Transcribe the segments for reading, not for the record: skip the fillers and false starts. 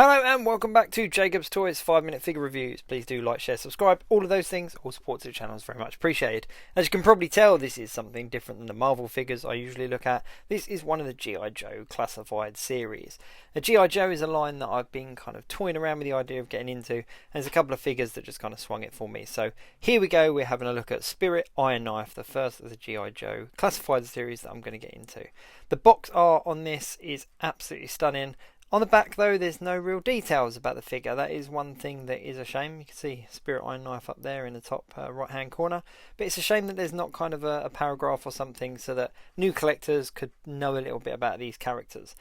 Hello and welcome back to Jacob's Toys 5-minute figure reviews. Please do like, share, subscribe, all of those things. All support to the channel is very much appreciated. As you can probably tell, this is something different than the Marvel figures I usually look at. This is one of the G.I.Joe classified series. The G.I.Joe is a line that I've been kind of toying around with the idea of getting into. And there's a couple of figures that just kind of swung it for me. So here we go, we're having a look at SPIRT Iron Knife, the first of the G.I.Joe classified series that I'm going to get into. The box art on this is absolutely stunning. On the back though, there's no real details about the figure. That is one thing that is a shame. You can see SPIRT Iron Knife up there in the top right hand corner. But it's a shame that there's not kind of a paragraph or something so that new collectors could know a little bit about these characters.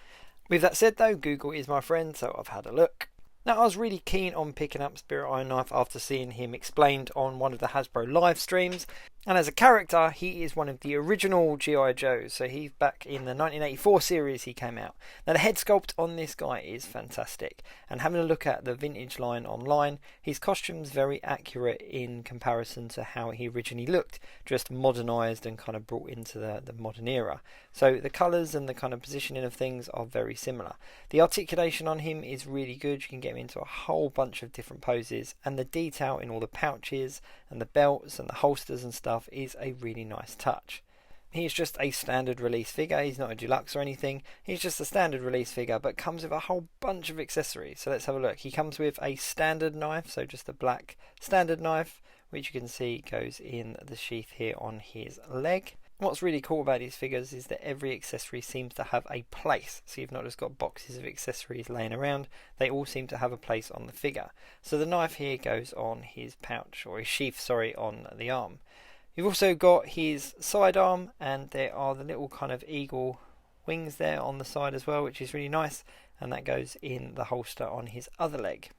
With that said though, Google is my friend, so I've had a look. Now I was really keen on picking up SPIRT Iron Knife after seeing him explained on one of the Hasbro live streams. And as a character, he is one of the original G.I. Joes. So he's back in the 1984 series he came out. Now the head sculpt on this guy is fantastic. And having a look at the vintage line online, his costume's very accurate in comparison to how he originally looked. Just modernised and kind of brought into the modern era. So the colours and the kind of positioning of things are very similar. The articulation on him is really good. You can get him into a whole bunch of different poses. And the detail in all the pouches and the belts and the holsters and stuff is a really nice touch. He's just a standard release figure. He's not a deluxe or anything. He's just a standard release figure, but comes with a whole bunch of accessories. So let's have a look. He comes with a standard knife, so just a black standard knife, which you can see goes in the sheath here on his leg. What's really cool about these figures is that every accessory seems to have a place. So you've not just got boxes of accessories laying around, they all seem to have a place on the figure. So the knife here goes on his pouch, or his sheath, sorry, on the arm. You've also got his sidearm, and there are the little kind of eagle wings there on the side as well, which is really nice, and that goes in the holster on his other leg.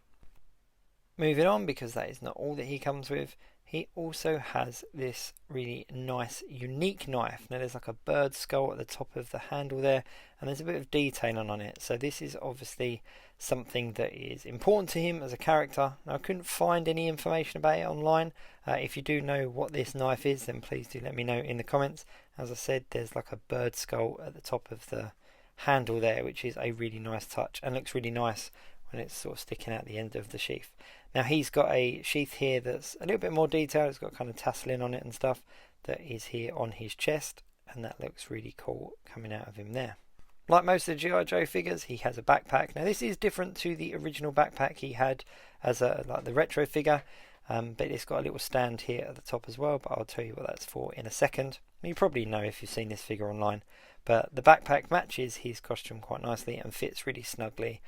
Moving on, because that is not all that he comes with, he also has this really nice, unique knife. Now there's like a bird skull at the top of the handle there, and there's a bit of detailing on it. So this is obviously something that is important to him as a character. Now I couldn't find any information about it online. If you do know what this knife is, then please do let me know in the comments. As I said, there's like a bird skull at the top of the handle there, which is a really nice touch and looks really nice when it's sort of sticking out the end of the sheath. Now he's got a sheath here that's a little bit more detailed. It's got kind of tasseling on it and stuff that is here on his chest, and that looks really cool coming out of him there. Like most of the G.I. Joe figures, he has a backpack. Now this is different to the original backpack he had as like the retro figure, but it's got a little stand here at the top as well, but I'll tell you what that's for in a second. You probably know if you've seen this figure online, but the backpack matches his costume quite nicely and fits really snugly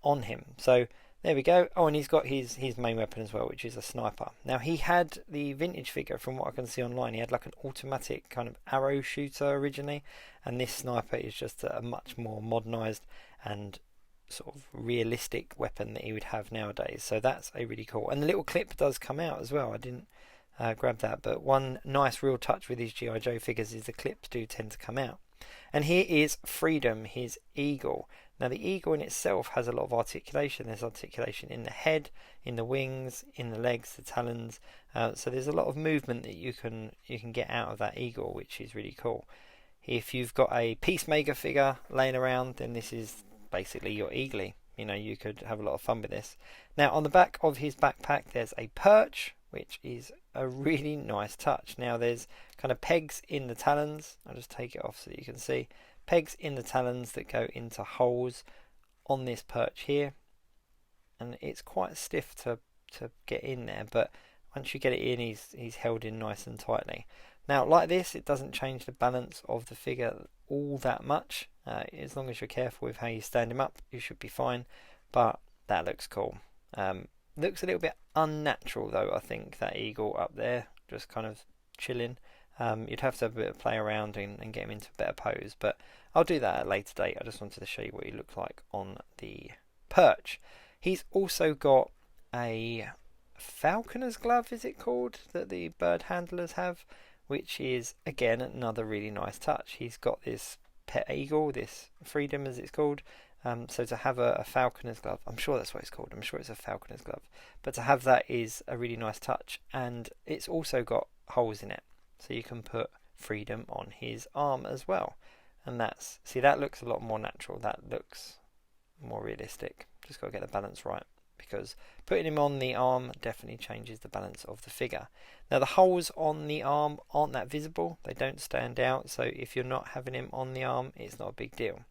on him. So there we go. Oh, and he's got his main weapon as well, which is a sniper. Now he had the vintage figure, from what I can see online, he had like an automatic kind of arrow shooter originally, and this sniper is just a much more modernised and sort of realistic weapon that he would have nowadays. So that's a really cool. And the little clip does come out as well. I didn't grab that, but one nice real touch with these G.I. Joe figures is the clips do tend to come out. And here is Freedom, his eagle. Now the eagle in itself has a lot of articulation. There's articulation in the head, in the wings, in the legs, the talons. So there's a lot of movement that you can get out of that eagle, which is really cool. If you've got a Peacemaker figure laying around, then this is basically your eagly. You know, you could have a lot of fun with this. Now on the back of his backpack there's a perch, which is a really nice touch. Now there's kind of pegs in the talons. I'll just take it off so that you can see. Pegs in the talons that go into holes on this perch here, and it's quite stiff to get in there, but once you get it in, he's held in nice and tightly. Now like this, it doesn't change the balance of the figure all that much. As long as you're careful with how you stand him up, you should be fine, but that looks cool. Looks a little bit unnatural though, I think, that eagle up there just kind of chilling. You'd have to have a bit of play around and get him into a better pose, but I'll do that at a later date. I just wanted to show you what he looked like on the perch. He's also got a falconer's glove, is it called, that the bird handlers have, which is again another really nice touch. He's got this pet eagle, this Freedom as it's called. So to have a falconer's glove, I'm sure that's what it's called, I'm sure it's a falconer's glove, but to have that is a really nice touch, and it's also got holes in it, so you can put Freedom on his arm as well. And that looks a lot more natural, that looks more realistic. Just got to get the balance right, because putting him on the arm definitely changes the balance of the figure. Now the holes on the arm aren't that visible, they don't stand out, so if you're not having him on the arm, it's not a big deal.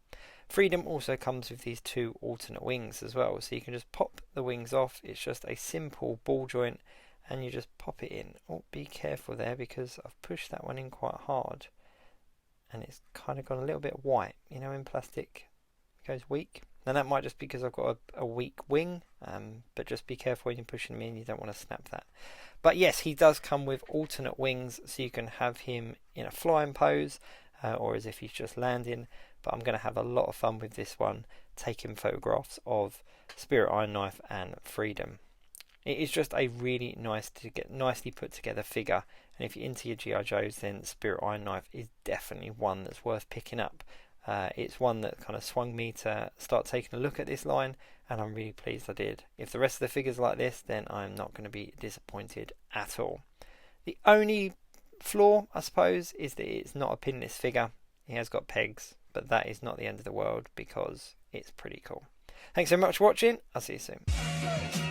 Freedom also comes with these 2 alternate wings as well, so you can just pop the wings off. It's just a simple ball joint and you just pop it in. Oh, be careful there, because I've pushed that one in quite hard and it's kind of gone a little bit white. You know, in plastic it goes weak. Now that might just be because I've got a weak wing, but just be careful when you're pushing them in, you don't want to snap that. But yes, he does come with alternate wings, so you can have him in a flying pose or as if he's just landing. But I'm going to have a lot of fun with this one, taking photographs of Spirit Iron Knife and Freedom. It is just a really nicely put together figure, and if you're into your G.I. Joes, then Spirit Iron Knife is definitely one that's worth picking up. It's one that kind of swung me to start taking a look at this line, and I'm really pleased I did. If the rest of the figures like this, then I'm not going to be disappointed at all. The only flaw, I suppose, is that it's not a pinless figure. He has got pegs, but that is not the end of the world because it's pretty cool. Thanks so much for watching. I'll see you soon.